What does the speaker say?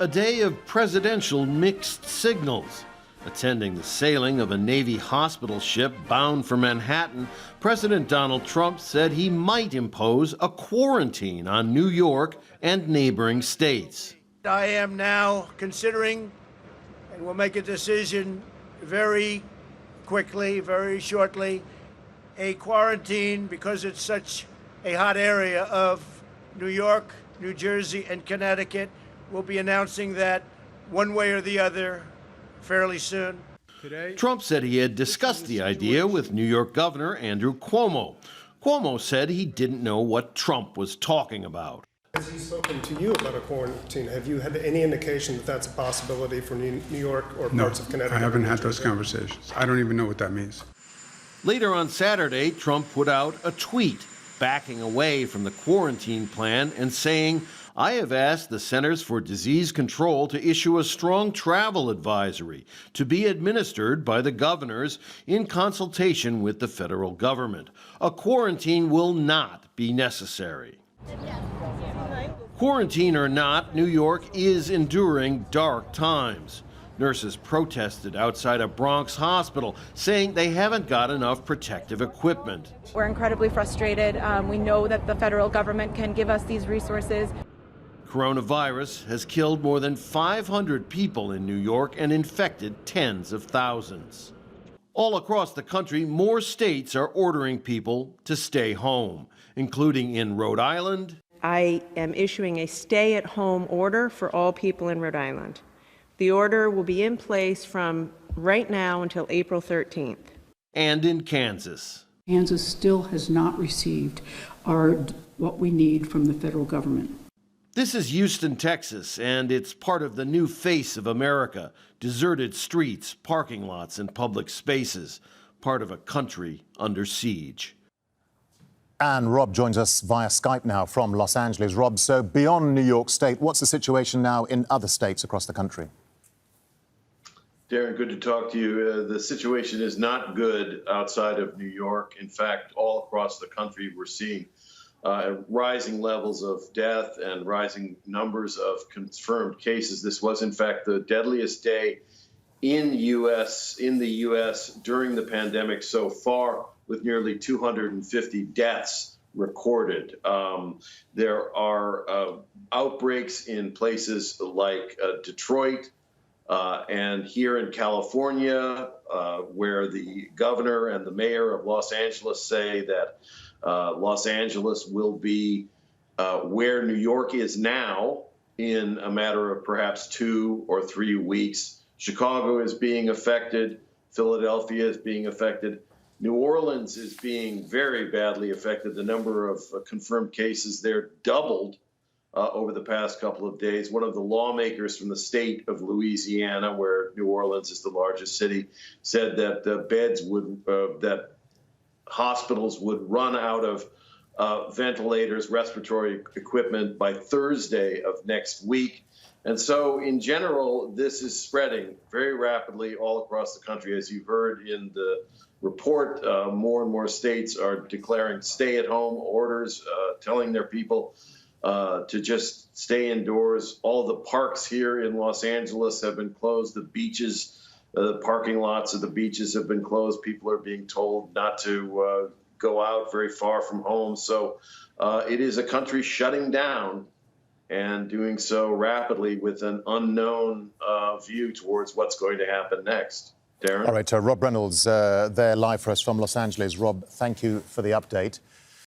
A day of presidential mixed signals. Attending the sailing of a Navy hospital ship bound for Manhattan, President Donald Trump said he might impose a quarantine on New York and neighboring states. I am now considering and will make a decision very quickly, very shortly, a quarantine because it's such a hot area of New York, New Jersey, and Connecticut. We'll be announcing that one way or the other fairly soon. Trump said he had discussed the idea with New York Governor Andrew Cuomo. Cuomo said he didn't know what Trump was talking about. Has he spoken to you about a quarantine? Have you had any indication that that's a possibility for New York or parts of Connecticut? I haven't had those conversations. I don't even know what that means. Later on Saturday, Trump put out a tweet backing away from the quarantine plan and saying, "I have asked the Centers for Disease Control to issue a strong travel advisory to be administered by the governors in consultation with the federal government. A quarantine will not be necessary." Quarantine or not, New York is enduring dark times. Nurses protested outside a Bronx hospital, saying they haven't got enough protective equipment. We're incredibly frustrated. We know that the federal government can give us these resources. Coronavirus has killed more than 500 people in New York and infected tens of thousands. All across the country, more states are ordering people to stay home, including in Rhode Island. I am issuing a stay-at-home order for all people in Rhode Island. The order will be in place from right now until April 13th. And in Kansas. Kansas still has not received what we need from the federal government. This is Houston, Texas, and it's part of the new face of America. Deserted streets, parking lots, and public spaces. Part of a country under siege. And Rob joins us via Skype now from Los Angeles. Rob, so beyond New York State, what's the situation now in other states across the country? Darren, good to talk to you. The situation is not good outside of New York. In fact, all across the country, we're seeing rising levels of death and rising numbers of confirmed cases. This was, in fact, the deadliest day in the U.S. during the pandemic so far, with nearly 250 deaths recorded. There are outbreaks in places like Detroit and here in California, where the governor and the mayor of Los Angeles say that Los Angeles will be where New York is now in a matter of perhaps 2 or 3 weeks. Chicago is being affected. Philadelphia is being affected. New Orleans is being very badly affected. The number of confirmed cases there doubled over the past couple of days. One of the lawmakers from the state of Louisiana, where New Orleans is the largest city, said that that hospitals would run out of ventilators, respiratory equipment by Thursday of next week. And so, in general, this is spreading very rapidly all across the country. As you heard in the report, more and more states are declaring stay-at-home orders, telling their people to just stay indoors. All the parks here in Los Angeles have been closed. The beaches, the parking lots of the beaches have been closed. People are being told not to go out very far from home. So it is a country shutting down and doing so rapidly with an unknown view towards what's going to happen next. Darren? All right, Rob Reynolds there live for us from Los Angeles. Rob, thank you for the update.